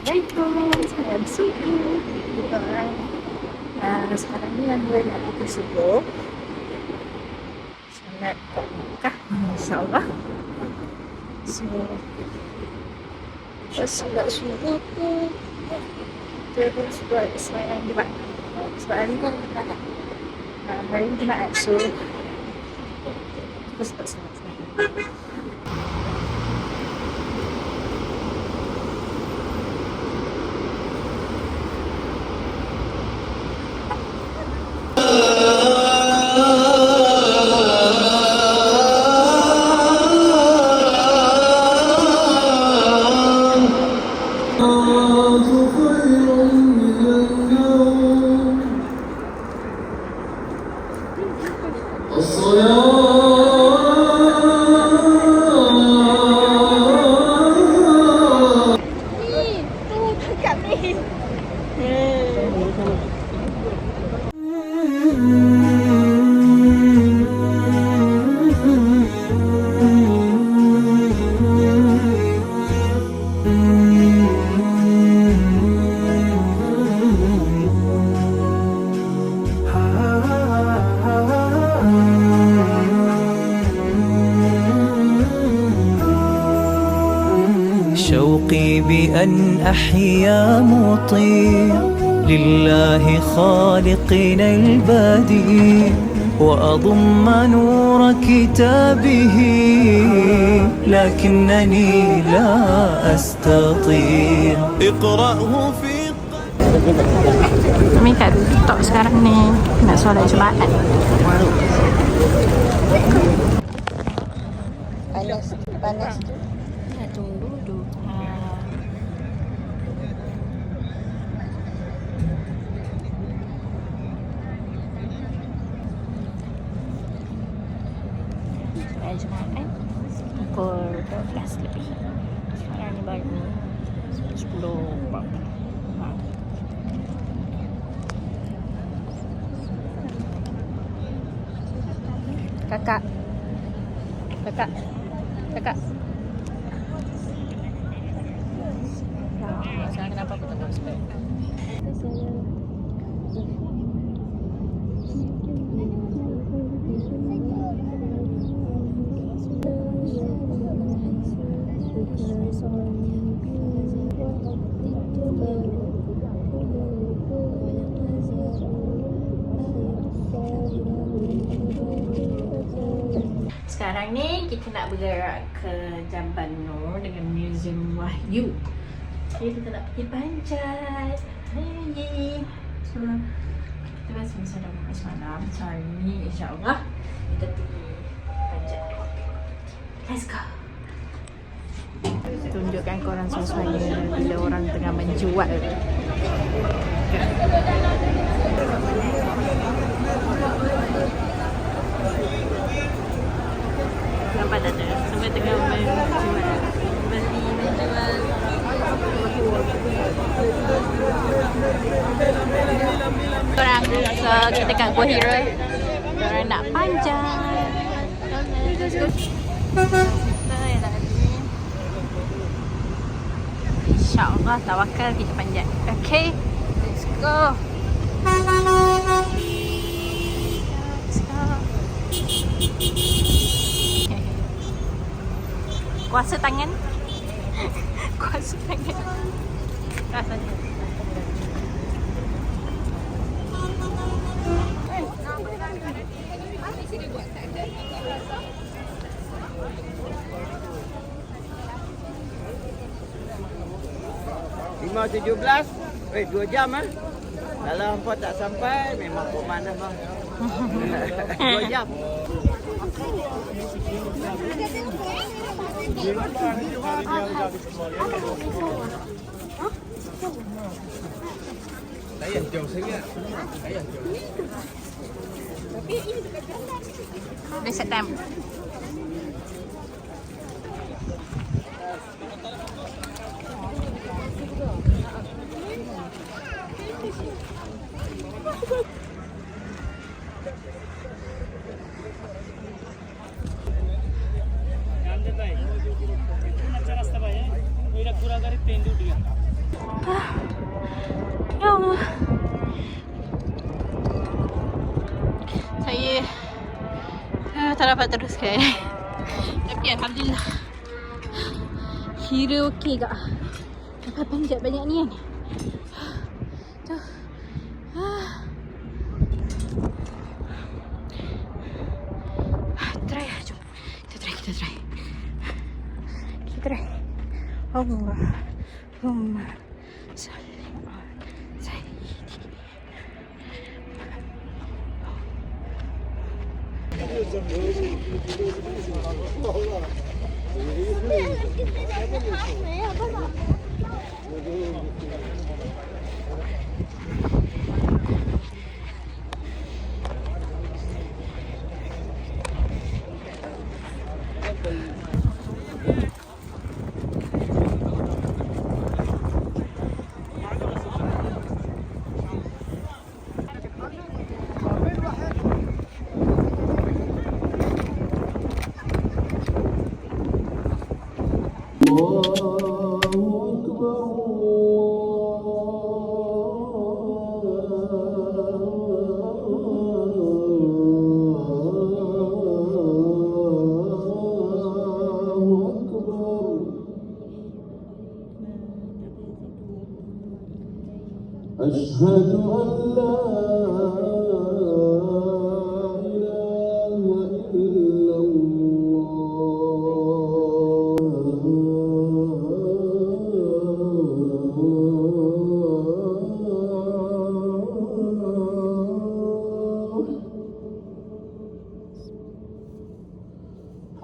Assalamualaikum, saya Suki. Sekarang ni Anda nak pergi subuh. Solat kat Mekah, insyaAllah. So, lepas solat subuh tu, terus buat sembahyang Jumaat. Sebab hari ni kan Jumaat. Hari ni Jumaat, so terus buat sembahyang. شوقي بأن أحيا مطيع لله خالقنا البديع وأضم نور كتابه لكنني لا أستطيع اقرأه في Kami kat TikTok sekarang ni nak solat Jumaat. Panas tu. Nak tunggu dulu. Solat Jumaat pukul 12 lebih. Sekarang ni baru 10.40. Kakak. Sekarang kenapa aku tak pakai spek? Sekarang ni kita nak bergerak ke Jabal Nur dengan Museum Wahyu. Okay, kita nak pergi panjat. Yeay. So, kita rasa masa dah makan semalam. So, hari ni insyaAllah kita pergi panjat. Let's go. Tunjukkan korang suasana bila orang tengah menjual. Nampak tak ada? Sampai tengah menjual. Menjual. So kita kat Gua Hira. Korang nak panjat. Let's go. InsyaAllah tawakal kita panjat. Okay, let's go. Kuasa tangan. Kuasa tangan. Kuasa tangan. Lima 17, 2 jam ah. Kalau hampa tak sampai, memang pun mana bang. 2 jam. Saya jauh sangat. Saya jauh. Dah set time. Ya Allah. Saya tak dapat teruskan. Tapi alhamdulillah. Kira okey kak. Dapat panjat banyak ni kan. Tu. Try lah, jom. Kita try. Kita try. Allahumma salli ala sayyidi. أشهد أن لا إله إلا الله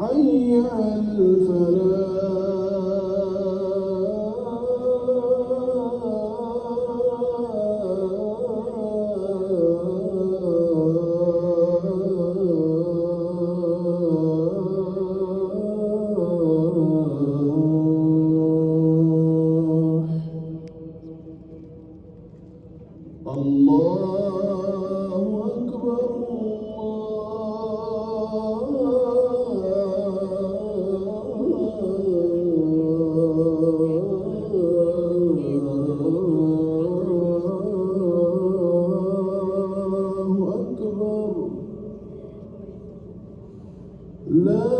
حي على الله أكبر الله أكبر لا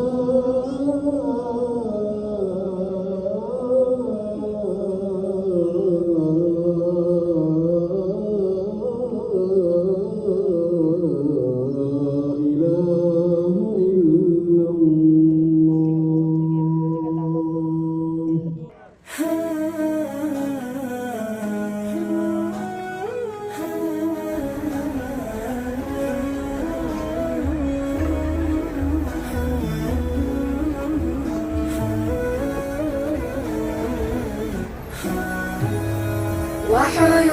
وحي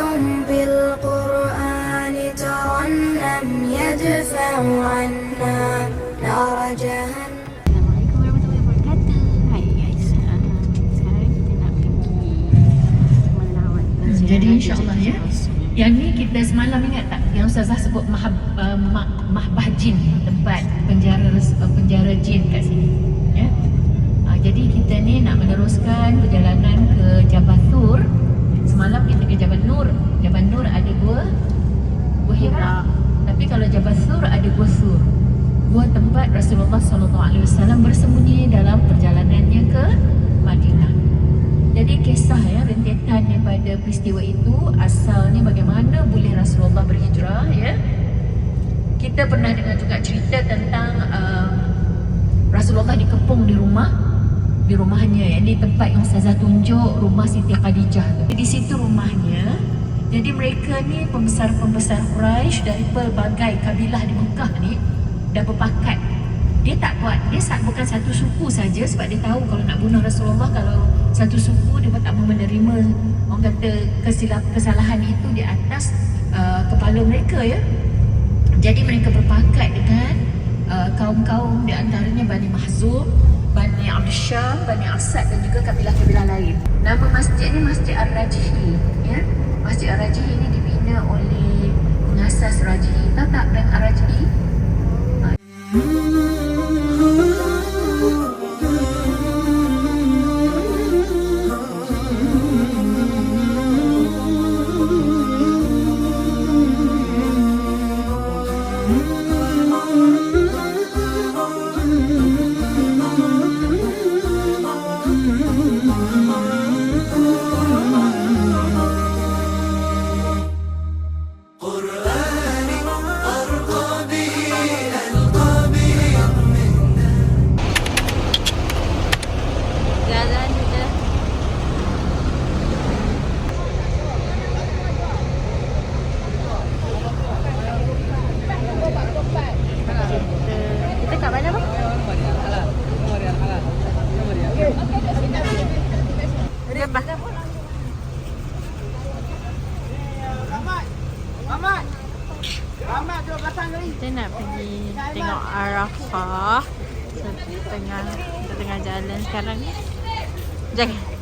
بالقرآن ترنم يدفع عنا نار جهنم. Assalamualaikum warahmatullahi wabarakatuh. Hai guys. Sekarang kita nak pergi melawat. Jadi insyaAllah ya. Yang ni kita semalam ingat tak yang Ustazah sebut Mahbah Jin, tempat penjara jin kat sini ya. Jadi kita ni nak meneruskan perjalanan ke Jabal Thur. Semalam kita ke Jabal Nur. Jabal Nur ada gua Hira. Tapi kalau Jabal Thur ada gua Thur. Gua tempat Rasulullah SAW bersembunyi dalam perjalanannya ke Madinah. Jadi kisah ya, rentetan daripada peristiwa itu, asalnya bagaimana boleh Rasulullah berhijrah ya. Kita pernah dengar juga cerita tentang Rasulullah dikepung di rumahnya. Ini tempat yang Ustazah tunjuk, rumah Siti Khadijah tu. Di situ rumahnya. Jadi mereka ni pembesar-pembesar Quraisy dari pelbagai kabilah di Mekah ni dah berpakat. Dia tak buat, bukan satu suku saja, sebab dia tahu kalau nak bunuh Rasulullah, kalau satu suku dia tak mau menerima, orang kata kesalahan itu di atas kepala mereka ya. Jadi mereka berpakat dengan kaum-kaum di antaranya Bani Mahzum, Bani Abdul Syam, Bani Asad dan juga kabilah-kabilah lain. Nama masjid ni Masjid Ar-Rajihi ya. Masjid Ar-Rajihi ini dibina oleh pengasas Rajihi. Tahu tak Bank Ar-Rajihi? nak pergi tengok Arafah. So, kita tengah jalan sekarang ni. Jangan.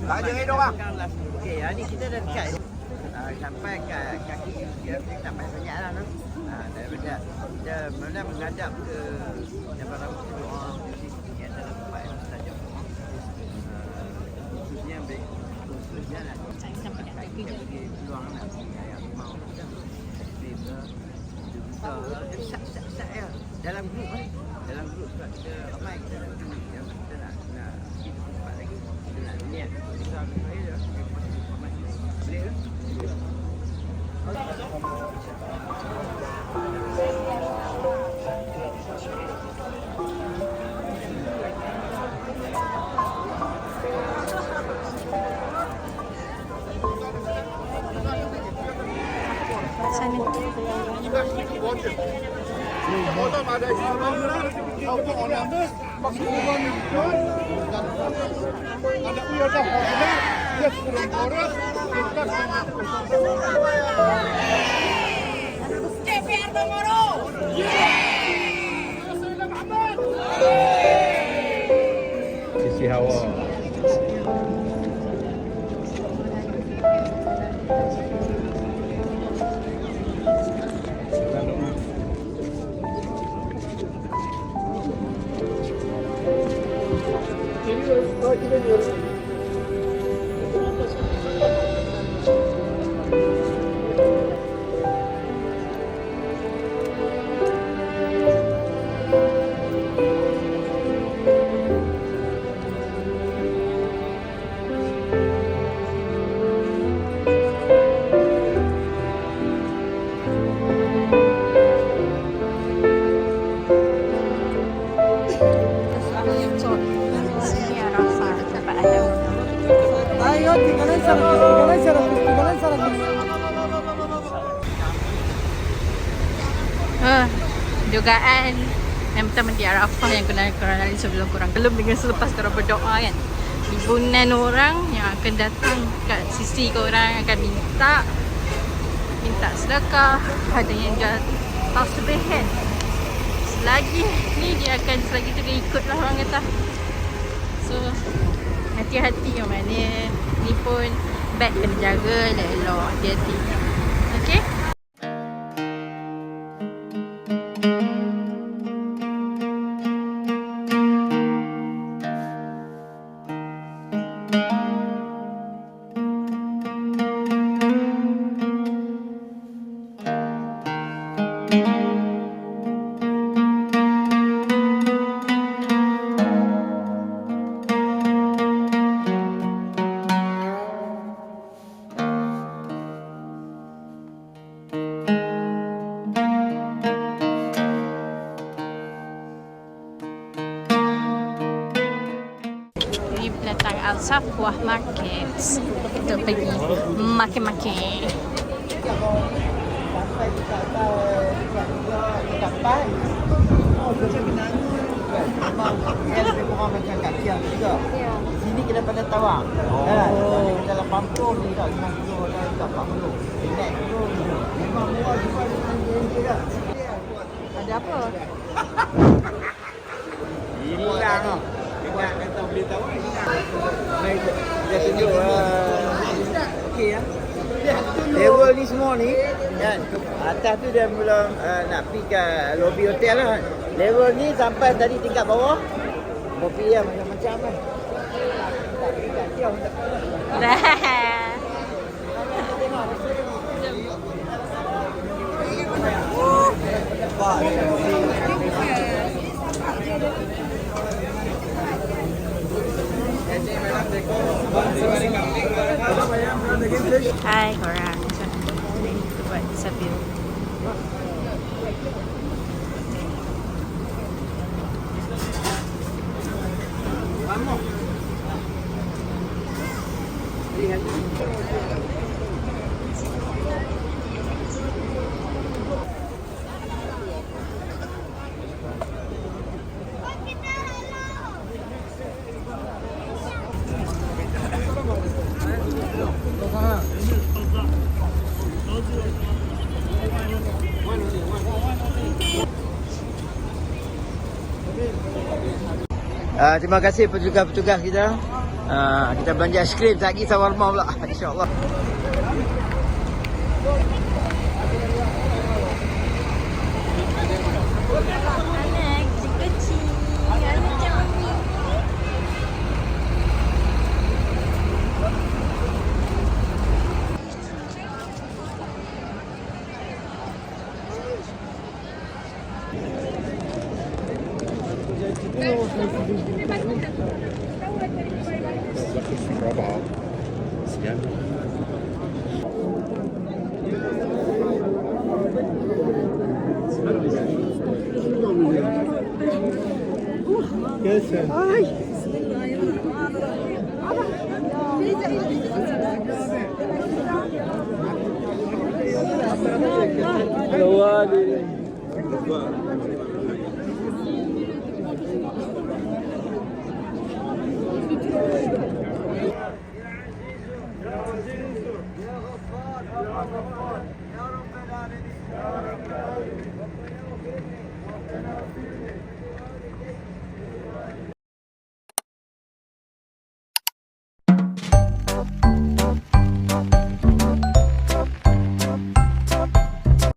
Tak ada ni orang. Okey, hari kita dah dekat. Sampai ke kaki dia tak payah banyak lah. Daripada kita mula menghadap ke Jabal Rahmah doa yang dalam tempat yang saja. Khususnya khususnya lah. Saya sampai nak pergi peluang nak yang mau kita. Sat ya dalam grup kan. Dalam grup sebab kita ramai kita nak kita nak tempat lagi. Kita nak niat kita boleh ke? Sisi hawa. Dugaan yang pertama di Arafah yang korang lari sebelum korang belum dengan selepas korang berdoa kan, ribuan orang yang akan datang kat sisi korang akan minta sedekah, ada yang jual tasbih kan. Selagi tu dia ikut lah orang kata. So hati-hati yang mana ni pun beg kena jaga elok, hati-hati. Okay. Datang Al-Safwah Market untuk pergi makan-makan. Sini kita pada Tawang. Dalam Pampung ni tak 50 dan tak 40. Naik tu memang murah juga dengan ada apa? Hilang ah. Kata beli Tawang hilang. Baik, jadi bawah ni kan, atas tu dia mula nak pergi ke lobby hotel lah. Level ni sampai tadi tingkat bawah, kopi lah macam-macam kan. Tak jauh tak. Hai korang, kita buat sambil Terima kasih petugas-petugas kita. Kita belanja aiskrim, tak lagi shawarma pula. InsyaAllah. anak kecil-kecil, anak macam ni. Hello,